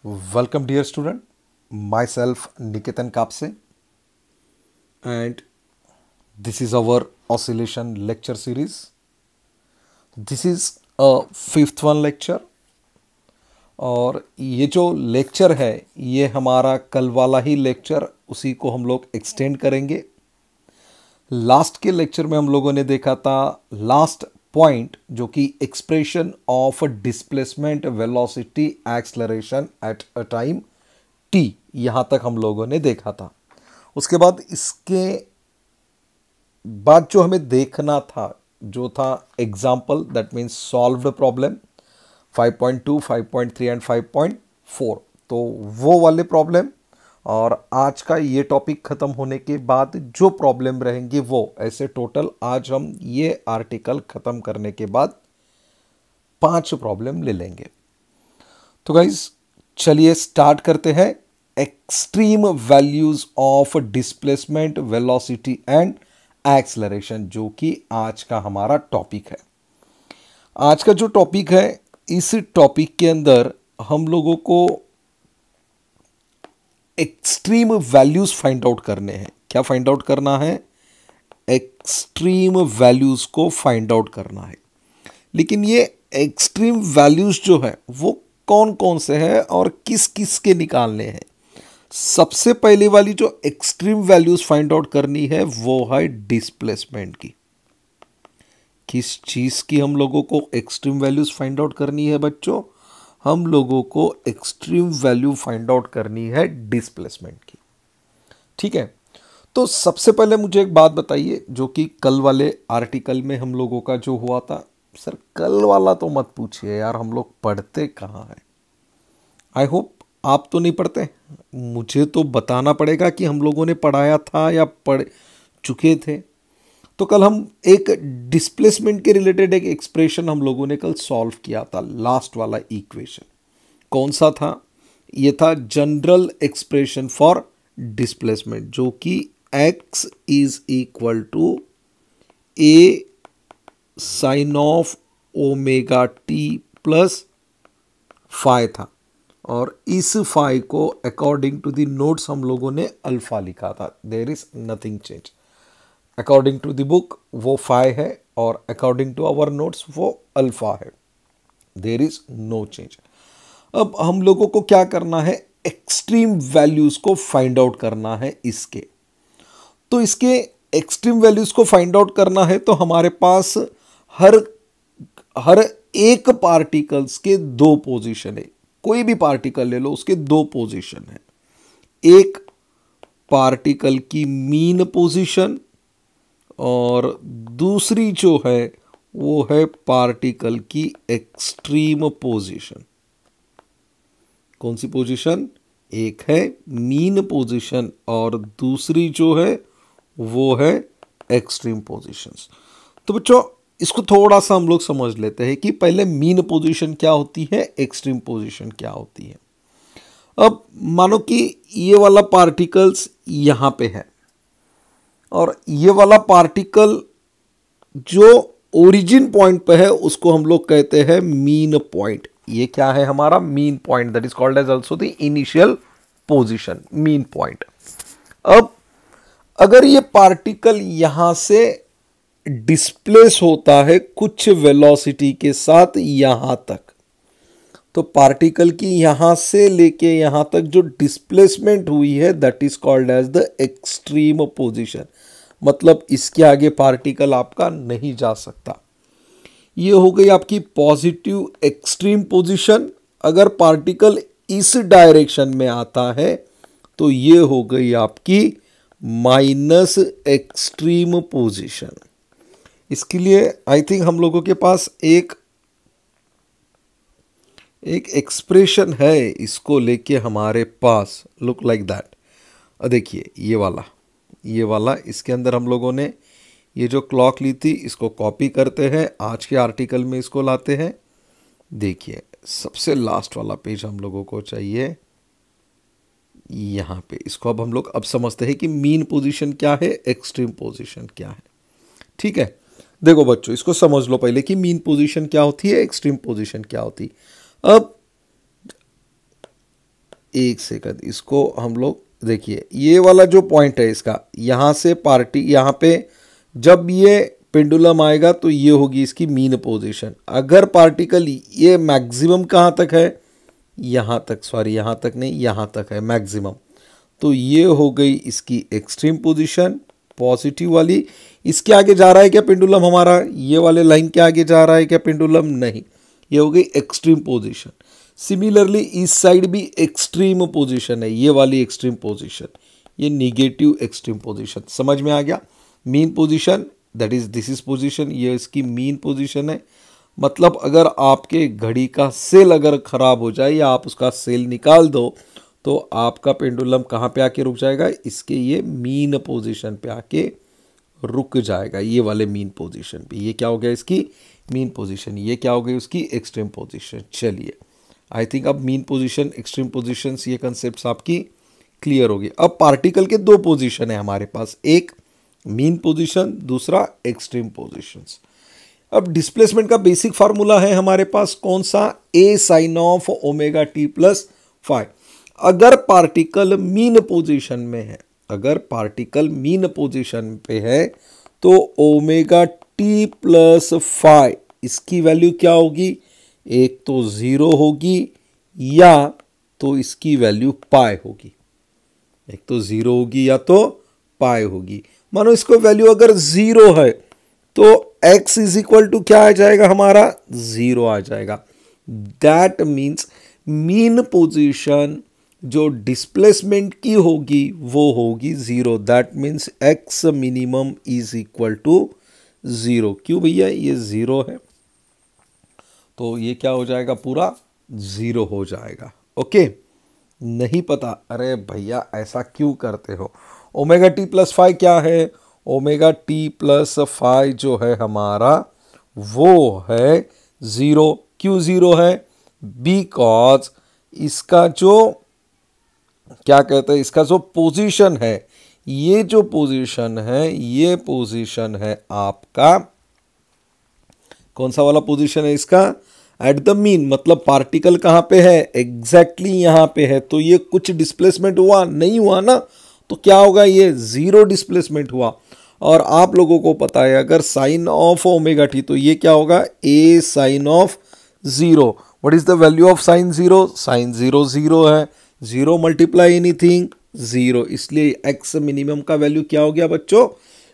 Welcome, dear student. Myself, Niketan Kapse, and this is our oscillation lecture series. This is a fifth one lecture, और ये जो lecture है ये हमारा कल वाला ही लेक्चर उसी को हम लोग एक्सटेंड करेंगे। लास्ट के लेक्चर में हम लोगों ने देखा था लास्ट पॉइंट जो कि expression of displacement velocity acceleration at a time T, यहाँ तक हम लोगों ने देखा था। उसके बाद इसके बाद जो हमें देखना था जो था example, that means solved problem 5.2, 5.3 and 5.4, तो वो वाले प्रॉब्लम। और आज का ये टॉपिक ख़त्म होने के बाद जो प्रॉब्लम रहेंगे वो ऐसे टोटल आज हम ये आर्टिकल ख़त्म करने के बाद 5 प्रॉब्लम ले लेंगे। तो गाइज चलिए स्टार्ट करते हैं। Extreme values of displacement velocity and acceleration, जो कि आज का हमारा टॉपिक है। आज का जो टॉपिक है, इस टॉपिक के अंदर हम लोगों को एक्सट्रीम वैल्यूज फाइंड आउट करने हैं। क्या फाइंड आउट करना है? एक्सट्रीम वैल्यूज को फाइंड आउट करना है। लेकिन ये एक्सट्रीम वैल्यूज जो है वो कौन कौन से हैं और किस किस के निकालने हैं? सबसे पहले वाली जो एक्सट्रीम वैल्यूज फाइंड आउट करनी है वो है डिस्प्लेसमेंट की। किस चीज की हम लोगों को एक्सट्रीम वैल्यूज फाइंड आउट करनी है बच्चों? हम लोगों को एक्सट्रीम वैल्यू फाइंड आउट करनी है डिस्प्लेसमेंट की। ठीक है, तो सबसे पहले मुझे एक बात बताइए जो कि कल वाले आर्टिकल में हम लोगों का जो हुआ था। सर कल वाला तो मत पूछिए यार, हम लोग पढ़ते कहाँ हैं। आई होप आप तो नहीं पढ़ते, मुझे तो बताना पड़ेगा कि हम लोगों ने पढ़ाया था या पढ़ चुके थे। तो कल हम एक डिस्प्लेसमेंट के रिलेटेड एक एक्सप्रेशन हम लोगों ने कल सॉल्व किया था। लास्ट वाला इक्वेशन कौन सा था? ये था जनरल एक्सप्रेशन फॉर डिस्प्लेसमेंट, जो कि x is equal to a sine of omega T plus phi था। और इस फाई को अकॉर्डिंग टू द नोट्स हम लोगों ने अल्फा लिखा था। There is nothing change. According to the book वो फाई है और अकॉर्डिंग टू आवर नोट्स वो अल्फा है। There is no change. अब हम लोगों को क्या करना है? एक्सट्रीम वैल्यूज को फाइंड आउट करना है इसके। तो इसके एक्सट्रीम वैल्यूज को फाइंड आउट करना है तो हमारे पास हर एक पार्टिकल्स के 2 पोजीशन है। कोई भी पार्टिकल ले लो, उसके 2 पोजीशन है। एक पार्टिकल की मीन पोजीशन और दूसरी जो है वो है पार्टिकल की एक्सट्रीम पोजीशन। कौन सी पोजीशन? एक है मीन पोजीशन और दूसरी जो है वो है एक्सट्रीम पोजीशंस। तो बच्चों इसको थोड़ा सा हम लोग समझ लेते हैं कि पहले मीन पोजीशन क्या होती है, एक्सट्रीम पोजीशन क्या होती है। अब मानो कि ये वाला पार्टिकल्स यहां पे है और ये वाला पार्टिकल जो ओरिजिन पॉइंट पे है उसको हम लोग कहते हैं मीन पॉइंट। ये क्या है? हमारा mean point, that is called as also the initial position, mean point. अब अगर ये पार्टिकल यहां से डिस्प्लेस होता है कुछ वेलोसिटी के साथ यहां तक, तो पार्टिकल की यहां से लेके यहां तक जो डिस्प्लेसमेंट हुई है that is called as the extreme position. मतलब इसके आगे पार्टिकल आपका नहीं जा सकता। ये हो गई आपकी पॉजिटिव एक्सट्रीम पोजीशन। अगर पार्टिकल इस डायरेक्शन में आता है तो ये हो गई आपकी माइनस एक्सट्रीम पोजीशन। इसके लिए आई थिंक हम लोगों के पास एक एक्सप्रेशन है इसको लेके हमारे पास, लुक लाइक दैट। देखिए ये वाला इसके अंदर हम लोगों ने ये जो क्लॉक ली थी इसको कॉपी करते हैं, आज के आर्टिकल में इसको लाते हैं। देखिए सबसे लास्ट वाला पेज हम लोगों को चाहिए यहाँ पे। इसको अब हम लोग अब समझते हैं कि मीन पोजीशन क्या है, एक्सट्रीम पोजीशन क्या है। ठीक है, देखो बच्चों इसको समझ लो पहले कि मीन पोजीशन क्या होती है, एक्सट्रीम पोजीशन क्या होती है। अब एक सेकंड, इसको हम लोग देखिए, ये वाला जो पॉइंट है इसका, यहाँ से पार्टी, यहाँ पे जब ये पेंडुलम आएगा तो ये होगी इसकी मीन पोजीशन। अगर पार्टिकल ये मैक्सिमम कहाँ तक है, यहाँ तक, सॉरी यहाँ तक नहीं, यहाँ तक है मैक्सिमम, तो ये हो गई इसकी एक्सट्रीम पोजीशन पॉजिटिव वाली। इसके आगे जा रहा है क्या पेंडुलम हमारा, ये वाले लाइन के आगे जा रहा है क्या पेंडुलम, नहीं, ये हो गई एक्सट्रीम पोजीशन। सिमिलरली इस साइड भी एक्सट्रीम पोजीशन है, ये वाली एक्सट्रीम पोजीशन, ये निगेटिव एक्सट्रीम पोजीशन। समझ में आ गया। Mean position that is this is position, ये इसकी मीन पोजीशन है। मतलब अगर आपके घड़ी का सेल अगर खराब हो जाए या आप उसका सेल निकाल दो तो आपका पेंडुलम कहाँ पे आके रुक जाएगा, इसके ये मीन पोजीशन पे आके रुक जाएगा, ये वाले मीन पोजीशन पे। ये क्या हो गया इसकी मीन पोजीशन, ये क्या हो गई उसकी एक्सट्रीम पोजीशन। चलिए आई थिंक अब मीन पोजीशन एक्सट्रीम पोजीशंस ये कंसेप्ट आपकी क्लियर होगी। अब पार्टिकल के दो पोजीशन है हमारे पास, एक मीन पोजीशन, दूसरा एक्सट्रीम पोजीशंस। अब डिस्प्लेसमेंट का बेसिक फार्मूला है हमारे पास कौन सा, A sine of omega T plus five. अगर पार्टिकल मीन पोजीशन में है, अगर पार्टिकल मीन पोजीशन पे है तो ओमेगा टी प्लस फाइव इसकी वैल्यू क्या होगी, एक तो जीरो होगी या तो इसकी वैल्यू पाई होगी, एक तो जीरो होगी या तो पाई होगी। मानो इसको वैल्यू अगर जीरो है तो x इज इक्वल टू क्या आ जाएगा हमारा, जीरो आ जाएगा। दैट मीन्स मीन पोजीशन जो डिस्प्लेसमेंट की होगी वो होगी zero. That means x minimum is equal to zero. क्यों भैया, ये जीरो है तो ये क्या हो जाएगा, पूरा जीरो हो जाएगा। ओके, नहीं पता, अरे भैया ऐसा क्यों करते हो। ओमेगा टी प्लस फाइव क्या है, ओमेगा टी प्लस फाइव जो है हमारा वो है जीरो। क्यों जीरो है, बिकॉज इसका जो क्या कहते हैं, इसका जो पोजीशन है, ये जो पोजीशन है, ये पोजीशन है आपका कौन सा वाला पोजीशन है इसका, एट द मीन। मतलब पार्टिकल कहाँ पे है, एग्जैक्टली यहाँ पे है। तो ये कुछ डिस्प्लेसमेंट हुआ नहीं हुआ ना, तो क्या होगा, ये जीरो डिस्प्लेसमेंट हुआ। और आप लोगों को पता है अगर साइन ऑफ ओमेगा टी तो ये क्या होगा, A sine of zero. What is the value of sine zero, sine zero zero है, जीरो मल्टीप्लाई एनीथिंग जीरो, इसलिए एक्स मिनिमम का वैल्यू क्या हो गया बच्चों,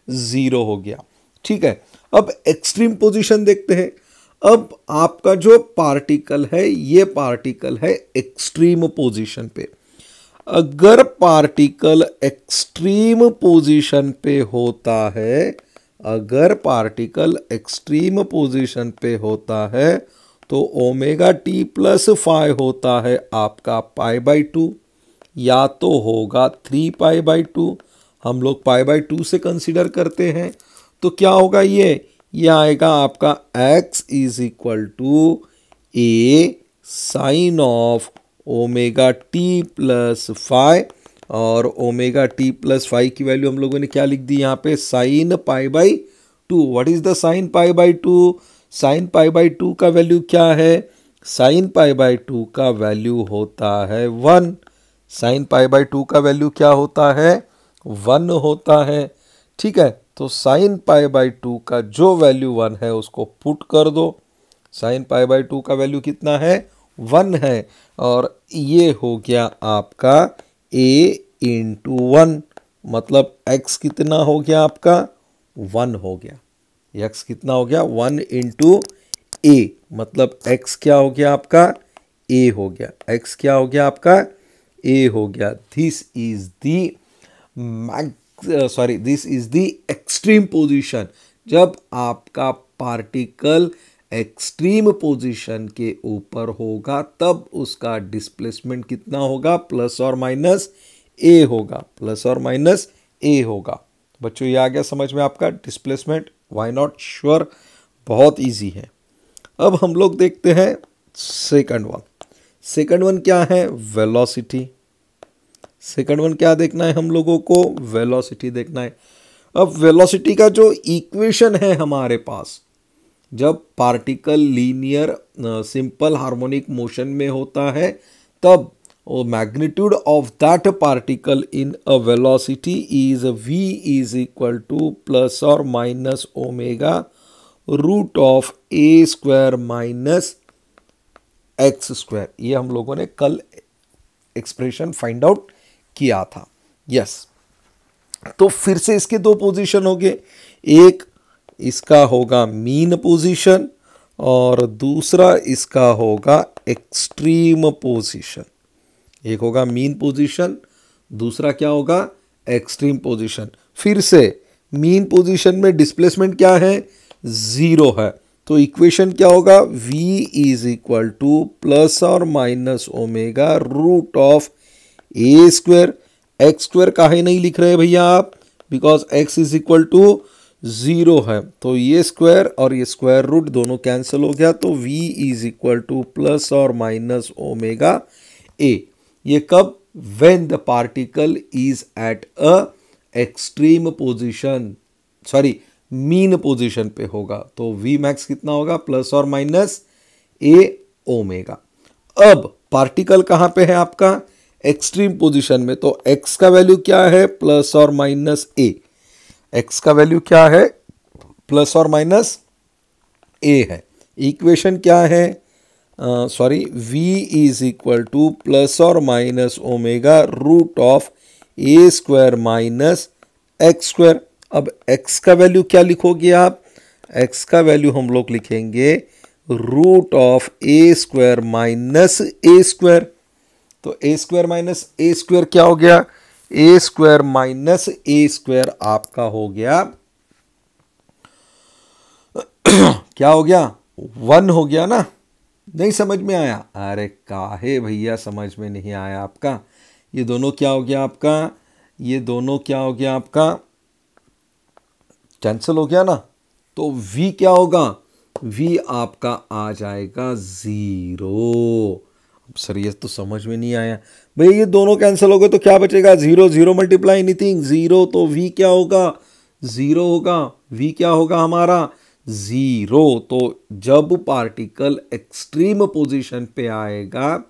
जीरो हो गया। ठीक है, अब एक्सट्रीम पोजीशन देखते हैं। अब आपका जो पार्टिकल है, ये पार्टिकल है एक्सट्रीम पोजीशन पे। अगर पार्टिकल एक्सट्रीम पोजीशन पे होता है, अगर पार्टिकल एक्सट्रीम पोजीशन पे होता है तो ओमेगा टी प्लस फाइव होता है आपका पाई बाई टू, या तो होगा 3 पाई बाई टू। हम लोग पाई बाई टू से कंसिडर करते हैं तो क्या होगा, ये आएगा आपका x is equal to a sine of omega T plus five, और ओमेगा टी प्लस फाइव की वैल्यू हम लोगों ने क्या लिख दी यहाँ पे, sine pi by two. What is the sine pi by two, sine pi by two का वैल्यू क्या है, साइन पाई बाई टू का वैल्यू होता है 1। साइन पाई बाई टू का वैल्यू क्या होता है, 1 होता है। ठीक है, तो साइन पाई बाई टू का जो वैल्यू 1 है उसको पुट कर दो। साइन पाई बाई टू का वैल्यू कितना है, 1 है, और ये हो गया आपका a इंटू 1। मतलब x कितना हो गया आपका, 1 हो गया। x कितना हो गया, 1 इंटू a, मतलब x क्या हो गया आपका, a हो गया। x क्या हो गया आपका, a हो गया। This is the extreme position. जब आपका पार्टिकल एक्सट्रीम पोजीशन के ऊपर होगा तब उसका डिस्प्लेसमेंट कितना होगा, प्लस और माइनस ए होगा, प्लस और माइनस ए होगा। बच्चों ये आ गया समझ में आपका डिस्प्लेसमेंट, व्हाई नॉट, श्योर, बहुत इजी है। अब हम लोग देखते हैं सेकंड वन। सेकंड वन क्या है, वेलोसिटी। सेकंड वन क्या देखना है हम लोगों को, वेलोसिटी देखना है। अब वेलोसिटी का जो इक्वेशन है हमारे पास, जब particle linear simple harmonic motion में होता है तब और magnitude of that particle in a velocity is v is equal to plus और minus omega root of A square minus x square. ये हम लोगों ने कल एक्सप्रेशन फाइंड आउट किया था। यस, तो फिर से इसके दो पोजीशन हो गए, एक इसका होगा मीन पोजीशन और दूसरा इसका होगा एक्सट्रीम पोजीशन। एक होगा मीन पोजीशन, दूसरा क्या होगा एक्सट्रीम पोजीशन। फिर से मीन पोजीशन में डिस्प्लेसमेंट क्या है, जीरो है, तो इक्वेशन क्या होगा v is equal to plus और minus omega root of A square. X square काहे नहीं लिख रहे भैया आप, because x is equal to zero है, तो ये स्क्वायर और ये स्क्वायर रूट दोनों कैंसिल हो गया, तो v is equal to plus और माइनस ओमेगा a। ये कब, when the particle is at a extreme position, sorry mean position पे होगा, तो v मैक्स कितना होगा प्लस और माइनस a ओमेगा। अब पार्टिकल कहां पे है आपका, एक्सट्रीम पोजीशन में, तो x का वैल्यू क्या है प्लस और माइनस a। x का वैल्यू क्या है प्लस और माइनस a है। इक्वेशन क्या है, sorry v is equal to plus और minus omega root of A square minus x square. अब x का वैल्यू क्या लिखोगे आप, x का वैल्यू हम लोग लिखेंगे root of A square minus A square. तो A square minus A square क्या हो गया, A square minus A square आपका हो गया क्या हो गया, 1 हो गया ना। नहीं समझ में आया, अरे काहे भैया समझ में नहीं आया आपका, ये दोनों क्या हो गया आपका, ये दोनों क्या हो गया आपका, कैंसिल हो गया ना, तो v क्या होगा, v आपका आ जाएगा 0। सर ये तो समझ में नहीं आया भैया, ये दोनों कैंसिल हो गए तो क्या बचेगा, 0 0 मल्टीप्लाई एनीथिंग 0, तो v क्या होगा 0 होगा, v क्या होगा हमारा 0। तो जब पार्टिकल एक्सट्रीम पोजीशन पे आएगा,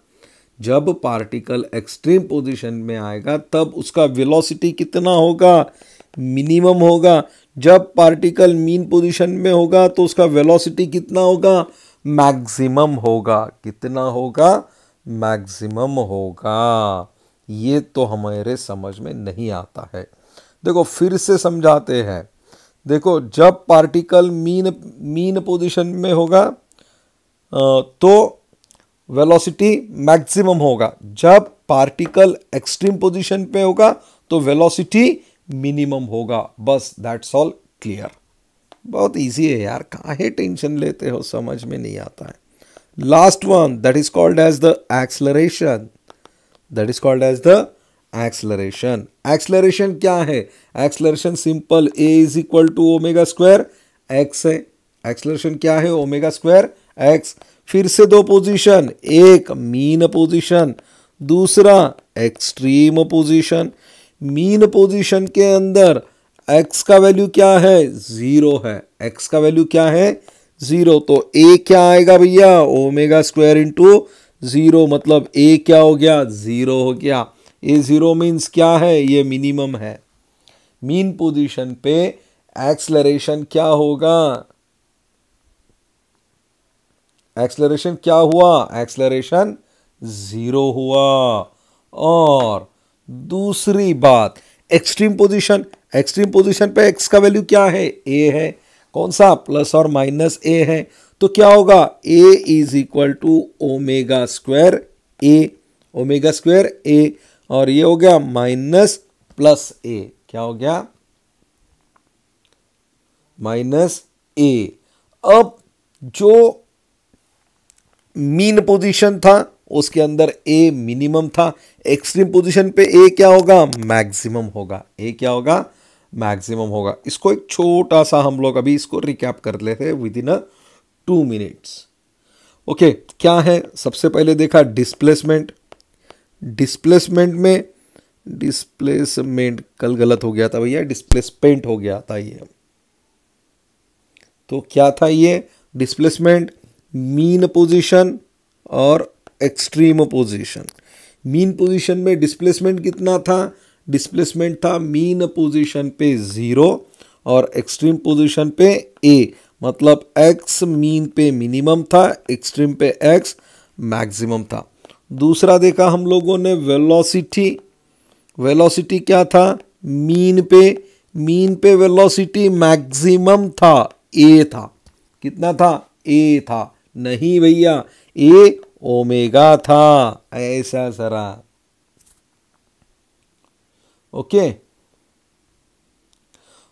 जब पार्टिकल एक्सट्रीम पोजीशन में आएगा तब उसका वेलोसिटी कितना होगा, मिनिमम होगा। जब पार्टिकल मीन पोजीशन में होगा तो उसका वेलोसिटी कितना होगा, मैक्सिमम होगा। कितना होगा, मैक्सिमम होगा। ये तो हमारे समझ में नहीं आता है। देखो फिर से समझाते हैं। देखो जब पार्टिकल मीन पोजीशन में होगा तो वेलोसिटी मैक्सिमम होगा, जब पार्टिकल एक्सट्रीम पोजीशन पे होगा तो वेलोसिटी मिनिमम होगा। बस दैट्स ऑल क्लियर। बहुत इजी है यार, काहे टेंशन लेते हो, समझ में नहीं आता है। Last one, that is called as the acceleration. That is called as the acceleration. Acceleration क्या है, acceleration simple, a is equal to omega square x है। एक्सलरेशन क्या है, ओमेगा स्क्वायर एक्स। फिर से दो पोजीशन, एक मीन पोजीशन, दूसरा एक्सट्रीम पोजीशन। मीन पोजीशन के अंदर x का वैल्यू क्या है, 0 है। x का वैल्यू क्या है, 0, तो a क्या आएगा भैया, ओमेगा स्क्वायर इंटू 0, मतलब a क्या हो गया, 0 हो गया। a 0 मीन्स क्या है, ये मिनिमम है। मीन पोजीशन पे एक्सलरेशन क्या होगा, एक्सलरेशन क्या हुआ, एक्सलरेशन 0 हुआ। और दूसरी बात, एक्सट्रीम पोजीशन, एक्सट्रीम पोजीशन पे x का वैल्यू क्या है, a है। कौन सा, प्लस और माइनस a है, तो क्या होगा, a is equal to omega square a, omega square a, और ये हो गया माइनस प्लस a, क्या हो गया, माइनस a। अब जो मीन पोजीशन था उसके अंदर a मिनिमम था, एक्सट्रीम पोजीशन पे a क्या होगा, मैक्सिमम होगा। a क्या होगा, मैक्सिमम होगा। इसको एक छोटा सा हम लोग अभी इसको रिकैप कर लेते हैं विद इन 2 मिनट्स। ओके, क्या है, सबसे पहले देखा डिस्प्लेसमेंट। डिस्प्लेसमेंट में, डिस्प्लेसमेंट कल गलत हो गया था भैया, डिस्प्लेसमेंट हो गया था ये। तो क्या था ये डिस्प्लेसमेंट, मीन पोजीशन और एक्सट्रीम पोजीशन। मीन पोजीशन में डिस्प्लेसमेंट कितना था, डिस्प्लेसमेंट था मीन पोजीशन पे 0 और एक्सट्रीम पोजीशन पे a, मतलब x मीन पे मिनिमम था, एक्सट्रीम पे x मैक्सिमम था। दूसरा देखा हम लोगों ने वेलोसिटी, वेलोसिटी क्या था, मीन पे वेलोसिटी मैक्सिमम था, a था, कितना था, a था, नहीं भैया a ओमेगा था, ऐसा सरा, ओके।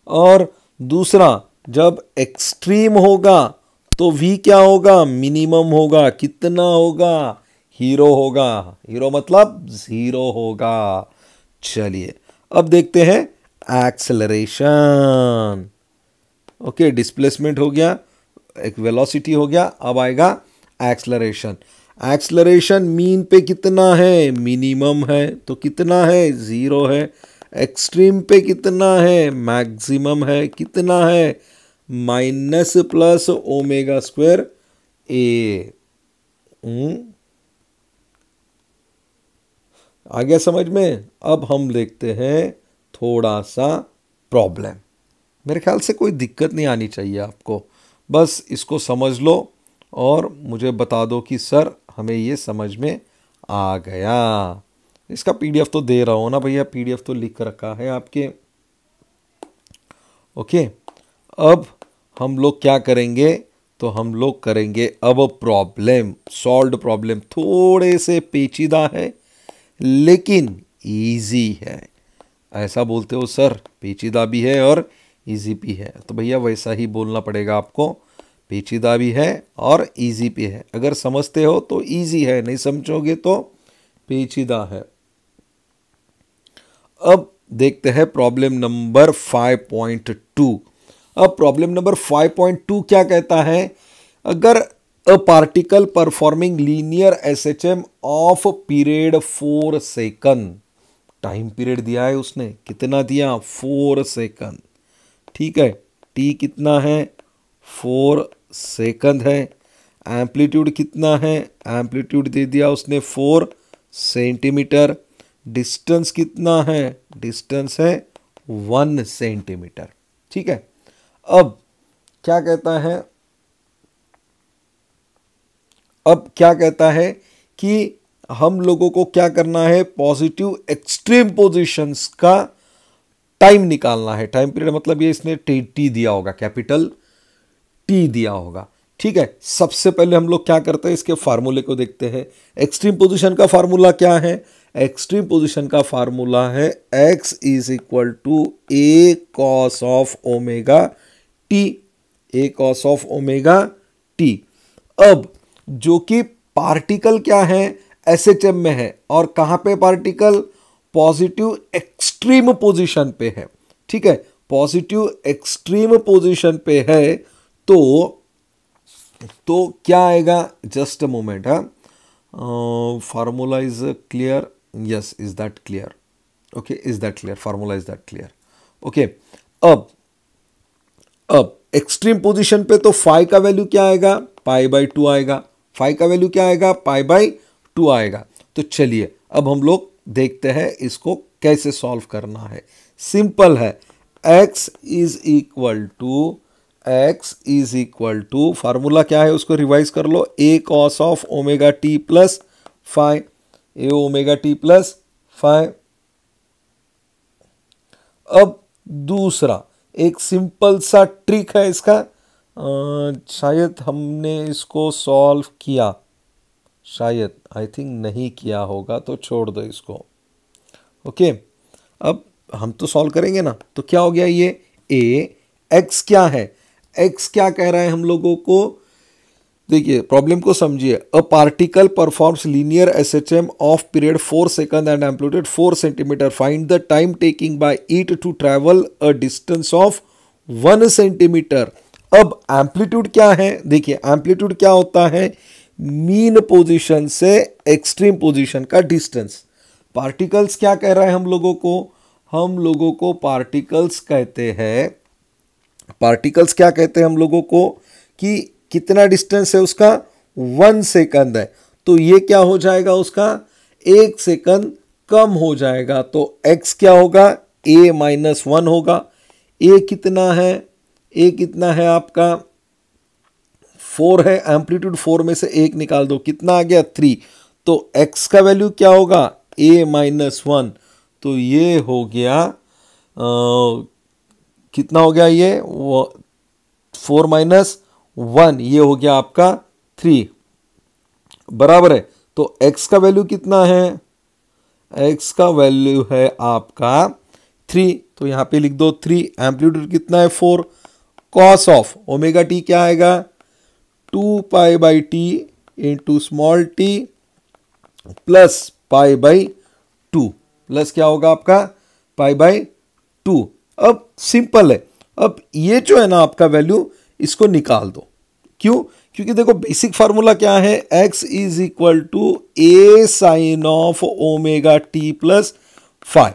और दूसरा जब एक्सट्रीम होगा तो v क्या होगा, मिनिमम होगा, कितना होगा, हीरो होगा, हीरो मतलब 0 होगा। चलिए अब देखते हैं एक्सेलरेशन। ओके, डिस्प्लेसमेंट हो गया, एक वेलोसिटी हो गया, अब आएगा एक्सेलरेशन। एक्सेलरेशन मीन पे कितना है, मिनिमम है, तो कितना है, 0 है। एक्सट्रीम पे कितना है, मैक्सिमम है, कितना है, माइनस प्लस ओमेगा स्क्वायर ए। आ गया समझ में। अब हम देखते हैं थोड़ा सा प्रॉब्लम। मेरे ख्याल से कोई दिक्कत नहीं आनी चाहिए आपको, बस इसको समझ लो और मुझे बता दो कि सर हमें ये समझ में आ गया। इसका पीडीएफ तो दे रहा हूँ ना भैया, पीडीएफ तो लिख रखा है आपके। ओके, अब हम लोग क्या करेंगे, तो हम लोग करेंगे अब प्रॉब्लम, सॉल्व प्रॉब्लम। थोड़े से पेचीदा है लेकिन इजी है। ऐसा बोलते हो सर पेचीदा भी है और इजी भी है, तो भैया वैसा ही बोलना पड़ेगा आपको, पेचीदा भी है और इजी भी है। अगर समझते हो तो इजी है, नहीं समझोगे तो पेचीदा है। अब देखते हैं प्रॉब्लम नंबर 5.2। अब प्रॉब्लम नंबर 5.2 क्या कहता है, अगर अ particle performing linear SHM of period 4 second, time period दिया है उसने, कितना दिया, 4 सेकंड, ठीक है, टी कितना है, 4 सेकंड है। एम्पलीट्यूड कितना है, एम्पलीट्यूड दे दिया उसने 4 सेंटीमीटर। डिस्टेंस कितना है, डिस्टेंस है 1 सेंटीमीटर, ठीक है। अब क्या कहता है, अब क्या कहता है कि हम लोगों को क्या करना है, पॉजिटिव एक्सट्रीम पोजीशंस का टाइम निकालना है। टाइम पीरियड मतलब ये इसने टी दिया होगा, कैपिटल टी दिया होगा, ठीक है। सबसे पहले हम लोग क्या करते हैं, इसके फार्मूले को देखते हैं। एक्सट्रीम पोजीशन का फार्मूला क्या है, एक्सट्रीम पोजीशन का फार्मूला है x is equal to a cos of omega t, a cos of omega t. अब जो कि पार्टिकल क्या है, एसएचएम में है, और कहां पे पार्टिकल, पॉजिटिव एक्सट्रीम पोजीशन पे है, ठीक है, पॉजिटिव एक्सट्रीम पोजीशन पे है। तो क्या आएगा, just a moment, formula is clear, yes, is that clear, okay, is that clear, formula is that clear, okay. अब एक्सट्रीम पोजीशन पे तो फाई का वैल्यू क्या आएगा, π/2 आएगा, फाई का वैल्यू क्या आएगा, π/2 आएगा। तो चलिए अब हम लोग देखते हैं इसको कैसे सॉल्व करना है। सिंपल है, x is equal to formula क्या है उसको रिवाइज कर लो, a cos of omega T plus phi, a omega T plus phi. अब दूसरा एक सिंपल सा ट्रिक है इसका, शायद हमने इसको सॉल्व किया, शायद, आई थिंक नहीं किया होगा, तो छोड़ दो इसको, ओके। अब हम तो सॉल्व करेंगे ना, तो क्या हो गया ये a, x क्या है, x क्या कह रहा है हम लोगों को, देखिए प्रॉब्लम को समझिए। A particle performs linear SHM of period 4 second and amplitude 4 centimetre, find the time taking by it to travel a distance of 1 centimetre. अब एम्पलीट्यूड क्या है, देखिए एम्पलीट्यूड क्या होता है, मीन पोजीशन से एक्सट्रीम पोजीशन का डिस्टेंस। पार्टिकल्स क्या कह रहा है हम लोगों को पार्टिकल्स कहते हैं, पार्टिकल्स क्या कहते हैं हम लोगों को, कि कितना डिस्टेंस है उसका, 1 सेकंड है, तो ये क्या हो जाएगा उसका 1 सेकंड कम हो जाएगा तो x क्या होगा, a माइनस 1 होगा। a कितना है, a कितना है आपका 4 है, एम्पलीट्यूड 4 में से 1 निकाल दो, कितना आ गया 3। तो x का वैल्यू क्या होगा, a माइनस 1। तो ये हो गया कितना हो गया, ये 4 माइनस 1, ये हो गया आपका 3, बराबर है। तो x का वैल्यू कितना है, x का वैल्यू है आपका 3, तो यहां पे लिख दो 3। एम्पलीट्यूड कितना है 4। कॉस ऑफ ओमेगा टी क्या आएगा, 2 pi by T into small T plus pi by 2, plus क्या होगा आपका पाई बाई 2। अब सिंपल है, अब ये जो है ना आपका वैल्यू, इसको निकाल दो। क्यों, क्योंकि देखो बेसिक फार्मूला क्या है, x is equal to a sine of omega T plus 5।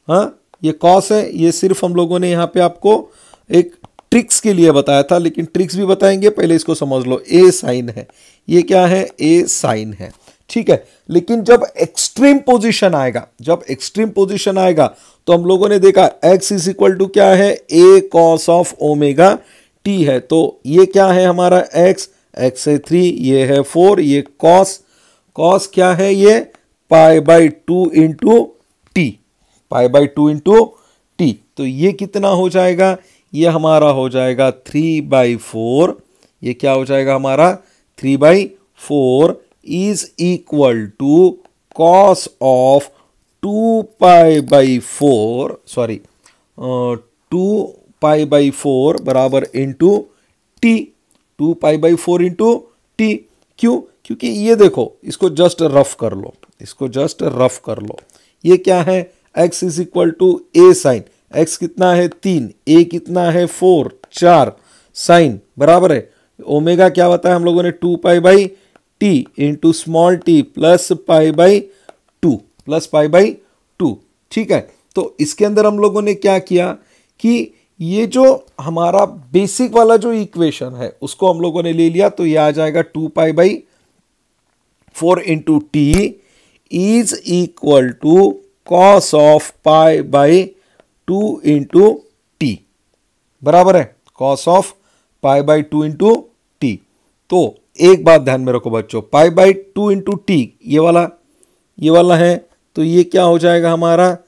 हाँ, ये कॉस है, ये सिर्फ हम लोगों ने यहाँ पे आपको एक ट्रिक्स के लिए बताया था, लेकिन ट्रिक्स भी बताएंगे, पहले इसको समझ लो। a साइन है, ये क्या है, a साइन है, ठीक है। लेकिन जब एक्सट्रीम पोजीशन आएगा, जब एक्सट्रीम पोजीशन आएगा तो हम लोगों ने देखा x इज इक्वल टू क्या है, a cos of omega T है। तो ये क्या है हमारा x है 3, ये है 4, ये कॉस क्या है, ये पाई by 2 into t, pi by 2 into t. तो ये कितना हो जाएगा, ये हमारा हो जाएगा 3/4। ये क्या हो जाएगा हमारा 3/4 is equal to cos of 2 pi by 4, sorry 2 pi by 4 बराबर into t, 2 pi by 4 into t. क्यों, क्योंकि ये देखो, इसको जस्ट रफ कर लो, इसको जस्ट रफ कर लो। ये क्या है, x is equal to a sine, x कितना है 3, a कितना है 4, 4 साइन, बराबर है ओमेगा क्या बताया हम लोगों ने, 2 pi by T into small T plus pi by 2, plus pi by 2, ठीक है। तो इसके अंदर हम लोगों ने क्या किया कि ये जो हमारा बेसिक वाला जो इक्वेशन है उसको हम लोगों ने ले लिया, तो ये आ जाएगा 2 pi by 4 into t is equal to cos of pi by 2 into t, बराबर है cos of pi by 2 into t. तो एक बात ध्यान में रखो बच्चों, पाई बाई 2 इंटू टी ये वाला है, तो ये क्या हो जाएगा हमारा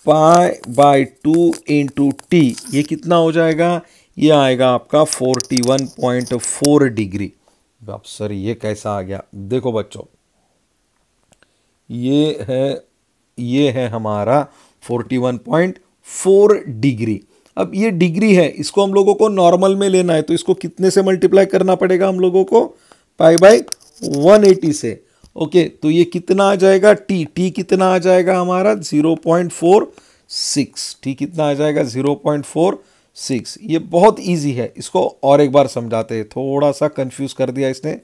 पाई बाई 2 इंटू टी, ये कितना हो जाएगा, ये आएगा आपका 41.4 डिग्री। अब सर ये कैसा आ गया, देखो बच्चों ये है हमारा 41.4 डिग्री। अब ये डिग्री है, इसको हम लोगों को नॉर्मल में लेना है, तो इसको कितने से मल्टीप्लाई करना पड़ेगा हम लोगों को, पाई बाई 180 से। ओके, तो ये कितना आ जाएगा, टी कितना आ जाएगा हमारा 0.46, टी कितना आ जाएगा 0.46। ये बहुत इजी है, इसको और एक बार समझाते हैं, थोड़ा सा कंफ्यूज कर दिया इसने,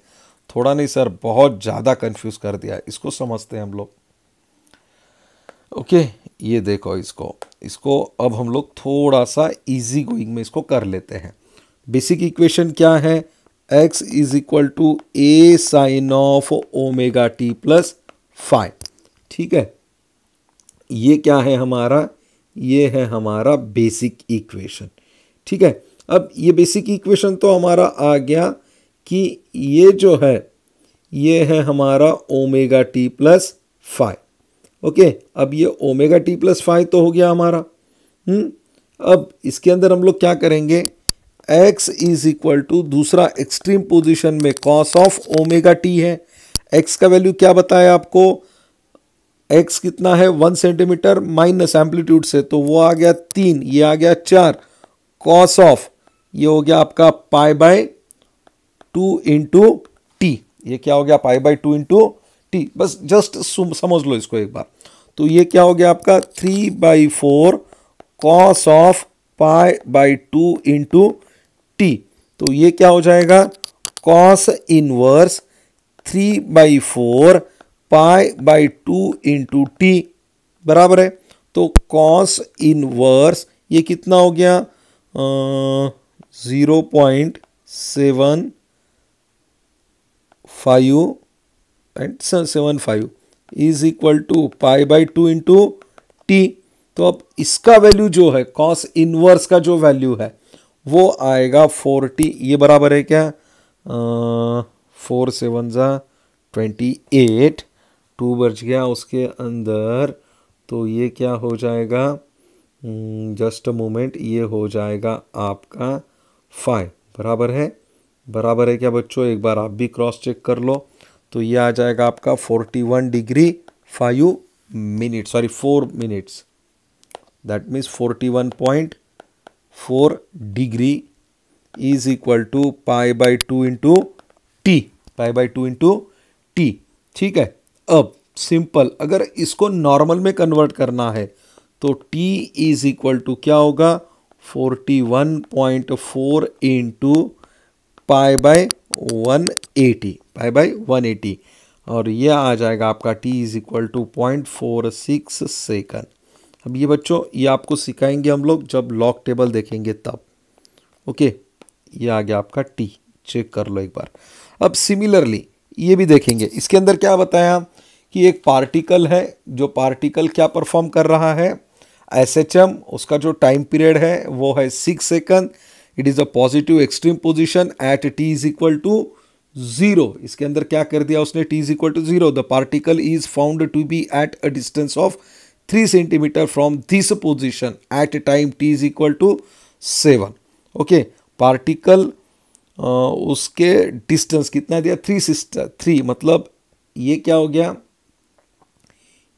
थोड़ा नहीं सर बहुत ज़्यादा कंफ्यूज कर दिया, इसको समझते हैं हम लोग। ओके, ये देखो, इसको अब हम लोग थोड़ा सा इजी गोइंग में इसको कर लेते हैं। बेसिक इक्वेशन क्या है, x is equal to a sine of omega T plus 5, ठीक है। ये क्या है हमारा, ये है हमारा बेसिक इक्वेशन, ठीक है। अब ये बेसिक इक्वेशन तो हमारा आ गया कि ये जो है ये है हमारा ओमेगा टी प्लस 5। ओके, अब ये ओमेगा टी प्लस 5 तो हो गया हमारा। अब इसके अंदर हम लोग क्या करेंगे, x इज इक्वल टू दूसरा एक्सट्रीम पोजीशन में कॉस ऑफ ओमेगा टी है। x का वैल्यू क्या बताया आपको, x कितना है 1 सेंटीमीटर माइनस एम्पलीट्यूड से, तो वो आ गया 3, ये आ गया 4, कॉस ऑफ ये हो गया आपका पाई बाय 2 इंटू टी, ये क्या हो गया पाई बाय 2 इंटू टी। बस जस्ट समझ लो इसको एक बार। तो ये क्या हो गया आपका 3/4 cos of pi by 2 into t. तो ये क्या हो जाएगा cos inverse 3/4 pi by 2 into t, बराबर है। तो कॉस इनवर्स ये कितना हो गया 0.75 and 75, is equal to pi by 2 into t. तो अब इसका वैल्यू जो है कॉस इनवर्स का जो वैल्यू है वो आएगा 4t। ये बराबर है क्या 4 7 28, 2 बच गया उसके अंदर, तो ये क्या हो जाएगा जस्ट अ मोमेंट, ये हो जाएगा आपका 5 बराबर है क्या बच्चों, एक बार आप भी क्रॉस चेक कर लो। तो ये आ जाएगा आपका 41 degree 5 minute, sorry 4 minutes, that means 41.4 degree is equal to pi by 2 into t, pi by 2 into t. ठीक है, अब सिंपल अगर इसको नॉर्मल में कन्वर्ट करना है तो t इज इक्वल टू क्या होगा 41.4 into pi by 180, pi by 180, और ये आ जाएगा आपका t is equal to 0.46 second. अब ये बच्चों ये आपको सिखाएंगे हम लोग जब लॉग टेबल देखेंगे तब। ओके, ये आ गया आपका t, चेक कर लो एक बार। अब सिमिलरली ये भी देखेंगे, इसके अंदर क्या बताया कि एक पार्टिकल है, जो पार्टिकल क्या परफॉर्म कर रहा है SHM, उसका जो टाइम पीरियड है वो है 6 second. It is a positive extreme position at t is equal to 0। इसके अंदर क्या कर दिया उसने, t is equal to 0। The particle is found to be at a distance of 3 centimetre from this position at time t is equal to 7। Okay, particle उसके distance कितना दिया 3 मतलब ये क्या हो गया,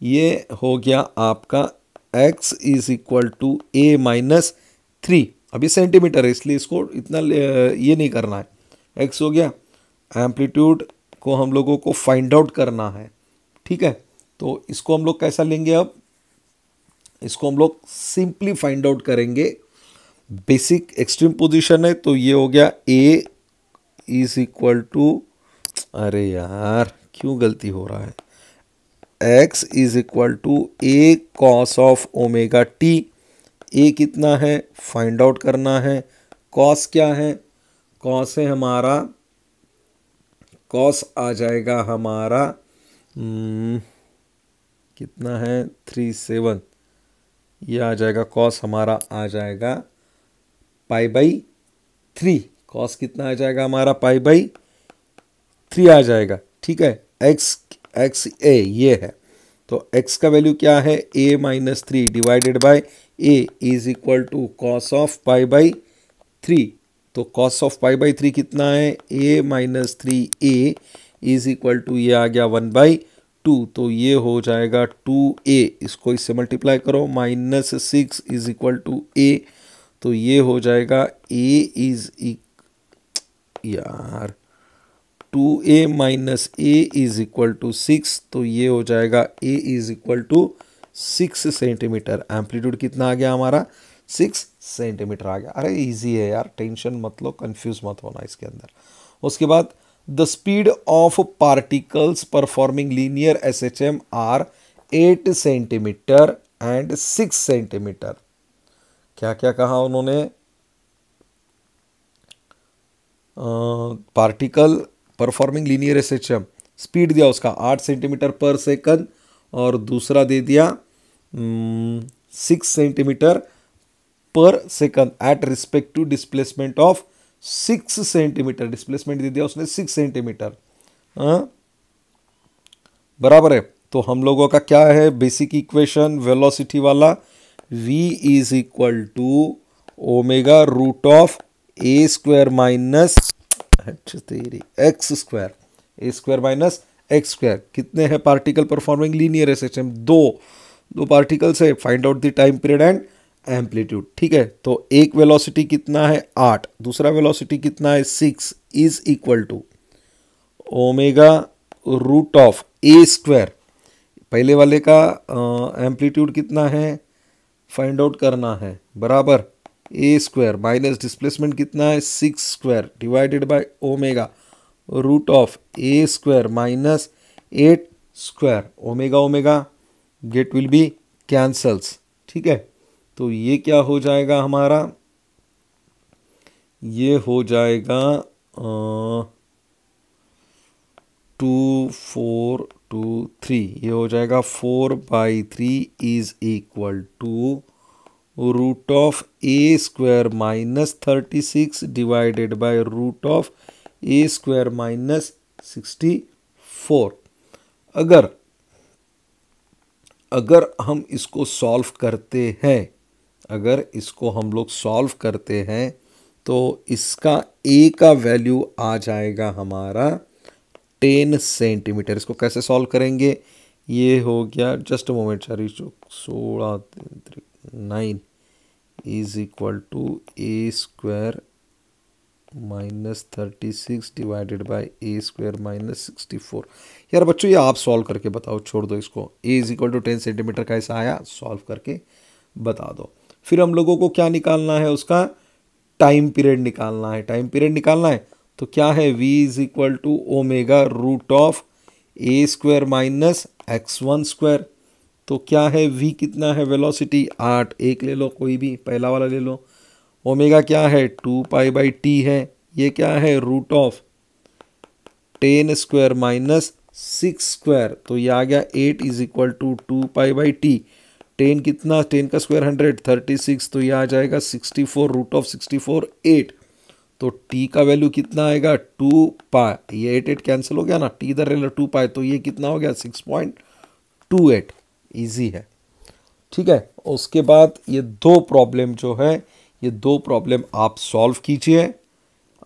ये हो गया आपका x is equal to a minus 3। अभी सेंटीमीटर है इसलिए इसको इतना ये नहीं करना है, x हो गया। एम्पलीट्यूड को हम लोगों को फाइंड आउट करना है, ठीक है। तो इसको हम लोग कैसा लेंगे, अब इसको हम लोग सिंपली फाइंड आउट करेंगे। बेसिक एक्सट्रीम पोजीशन है तो ये हो गया a इज इक्वल टू, अरे यार क्यों गलती हो रहा है, x is equal to a cos of omega t। a कितना है फाइंड आउट करना है, कॉस क्या है, कॉस है हमारा, कॉस आ जाएगा हमारा कितना है 37, ये आ जाएगा कॉस हमारा आ जाएगा पाई बाई 3। कॉस कितना आ जाएगा हमारा पाई बाई 3 आ जाएगा, ठीक है। एक्स ए ये है, तो x का वैल्यू क्या है a minus 3 divided by a is equal to cos of pi by 3। तो कॉस ऑफ पाई बाई 3 कितना है a minus 3a is equal to ये आ गया 1/2, तो ये हो जाएगा 2a, इसको इससे मल्टीप्लाई करो, minus 6 is equal to a, तो ये हो जाएगा a इज यार 2a minus a is equal to 6, तो ये हो जाएगा a is equal to 6 centimetre. Amplitude कितना आ गया हमारा 6 सेंटीमीटर आ गया। अरे इजी है यार, टेंशन मत लो, कंफ्यूज मत होना इसके अंदर। उसके बाद the speed of particles performing linear SHM are 8 centimetre and 6 centimetre. क्या क्या कहा उन्होंने, particle performing linear SHM speed दिया उसका 8 सेंटीमीटर पर सेकंड, और दूसरा दे दिया 6 centimetre per second at respect to displacement of 6 centimetre. Displacement दे दिया उसने 6 सेंटीमीटर, बराबर है। तो हम लोगों का क्या है बेसिक इक्वेशन वेलोसिटी वाला, v is equal to omega root of a square minus x square, a square minus x square. कितने हैं पार्टिकल परफॉर्मिंग लीनियर SHM, दो पार्टिकल्स है, find out the time period and amplitude, ठीक है। तो एक velocity कितना है 8, दूसरा वेलोसिटी कितना है 6 is equal to omega root of a square, पहले वाले का एम्पलीट्यूड कितना है फाइंड आउट करना है, बराबर a स्क्वायर माइनस डिस्प्लेसमेंट कितना है 6 square divided by omega root of a square minus 8 square. Omega omega get will be cancels, ठीक है। तो ये क्या हो जाएगा हमारा, ये हो जाएगा 2 4 2 3, ये हो जाएगा 4/3 is equal to root of A square minus 36 divided by root of A square minus 64। अगर हम इसको सॉल्व करते हैं, अगर इसको हम लोग सॉल्व करते हैं तो इसका ए का वैल्यू आ जाएगा हमारा 10 सेंटीमीटर। इसको कैसे सॉल्व करेंगे, ये हो गया just moment 16 9 is equal to a square minus 36 divided by a square minus 64। यार बच्चों ये आप सॉल्व करके बताओ, छोड़ दो इसको। ए इज इक्वल टू 10 सेंटीमीटर कैसा आया, सॉल्व करके बता दो। फिर हम लोगों को क्या निकालना है, उसका टाइम पीरियड निकालना है। टाइम पीरियड निकालना है तो क्या है, v is equal to omega root of A square minus x1 square. तो क्या है, v कितना है, वेलोसिटी 8, एक ले लो कोई भी, पहला वाला ले लो। ओमेगा क्या है, 2π/t है। ये क्या है, root of 10 square minus 6 square. तो ये आ गया 8 इज इक्वल टू 2π/t। 10 कितना, 10 का स्क्वायर 100, 36, तो ये आ जाएगा 64, रूट ऑफ 64 8। तो t का वैल्यू कितना आएगा, 2π। ये 8 कैंसिल हो गया ना, t इधर ले लो 2π, तो ये कितना हो गया 6.28। इजी है, ठीक है। उसके बाद ये दो प्रॉब्लम जो है, ये दो प्रॉब्लम आप सॉल्व कीजिए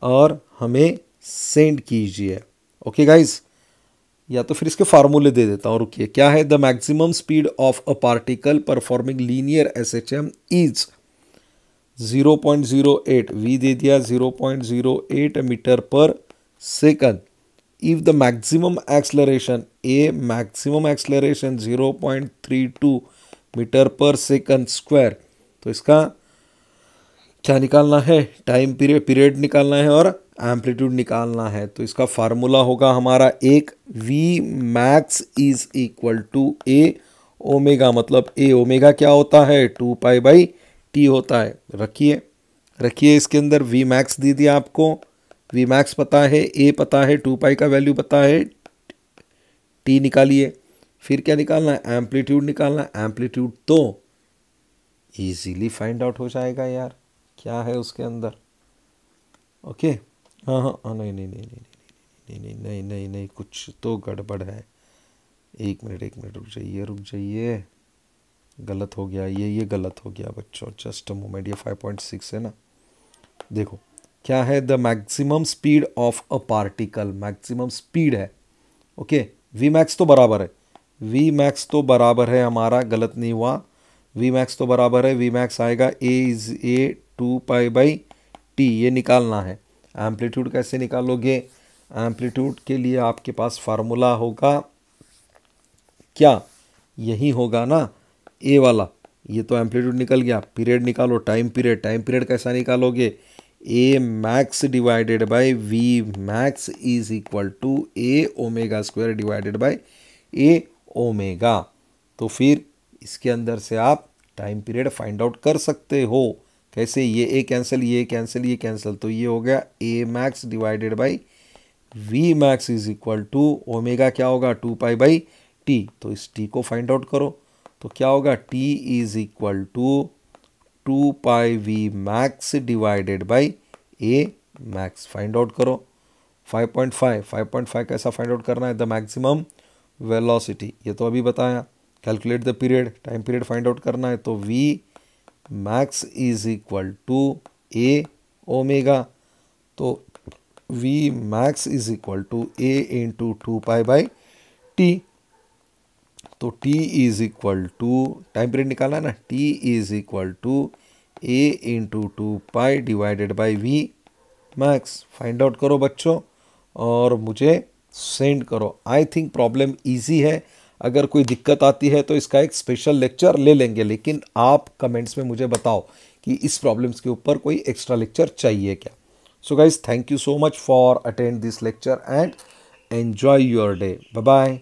और हमें सेंड कीजिए। ओके गाइज, या तो फिर इसके फार्मूले दे देता हूँ, रुकिए। क्या है, the maximum speed of a particle performing linear SHM is 0.08, V दे दिया 0.08 metre per second. If the maximum acceleration, A maximum acceleration 0.32 metre per second square. तो इसका क्या निकालना है, टाइम पीरियड निकालना है और एम्पलीट्यूड निकालना है। तो इसका फार्मूला होगा हमारा एक, v max is equal to A omega, मतलब ए ओमेगा क्या होता है, 2π/t होता है। रखिए इसके अंदर वी मैक्स दे दिया आपको, वी मैक्स पता है, ए पता है, 2π का वैल्यू पता है, टी निकालिए। फिर क्या निकालना है, एम्पलीट्यूड निकालना है। एम्पलीट्यूड तो इजीली फाइंड आउट हो जाएगा यार, क्या है उसके अंदर। ओके, हाँ, नहीं, कुछ तो गड़बड़ है। एक मिनट रुक जाइए, गलत हो गया, ये गलत हो गया बच्चों, जस्ट अ मोमेंट। ये 5.6 है ना, देखो क्या है, the maximum speed of a particle, maximum speed है। ओके, वी मैक्स तो बराबर है, वी मैक्स तो बराबर है हमारा, गलत नहीं हुआ, वी मैक्स तो बराबर है, वी मैक्स आएगा ए 2π/t, ये निकालना है। एम्पलीट्यूड कैसे निकालोगे, एम्पलीट्यूड के लिए आपके पास फार्मूला होगा क्या, यही होगा ना, ए वाला। ये तो एम्पलीट्यूड निकल गया, पीरियड निकालो, टाइम पीरियड कैसा निकालोगे, A max divided by V max is equal to A omega square divided by A omega. तो फिर इसके अंदर से आप टाइम पीरियड फाइंड आउट कर सकते हो। कैसे, ये ए कैंसिल, ये कैंसिल, ये कैंसिल, तो ये हो गया A max divided by V max is equal to omega क्या होगा, 2π/t। तो इस t को फाइंड आउट करो, तो क्या होगा, t is equal to 2π/v max divided by a max. Find out करो 5.5 कैसा फाइंड आउट करना है, द मैक्सिमम वेलोसिटी, ये तो अभी बताया। Calculate the period, time period find out करना है, तो v max is equal to A omega. तो v max is equal to A into 2π/t। तो t is equal to, time period निकालना है ना, t is equal to a into 2π divided by V max. Find out करो बच्चों और मुझे send करो। आई थिंक प्रॉब्लम इजी है, अगर कोई दिक्कत आती है तो इसका एक स्पेशल लेक्चर ले लेंगे, लेकिन आप कमेंट्स में मुझे बताओ कि इस प्रॉब्लम्स के ऊपर कोई एक्स्ट्रा लेक्चर चाहिए क्या। So guys, thank you so much for attend this lecture and enjoy your day. Bye bye.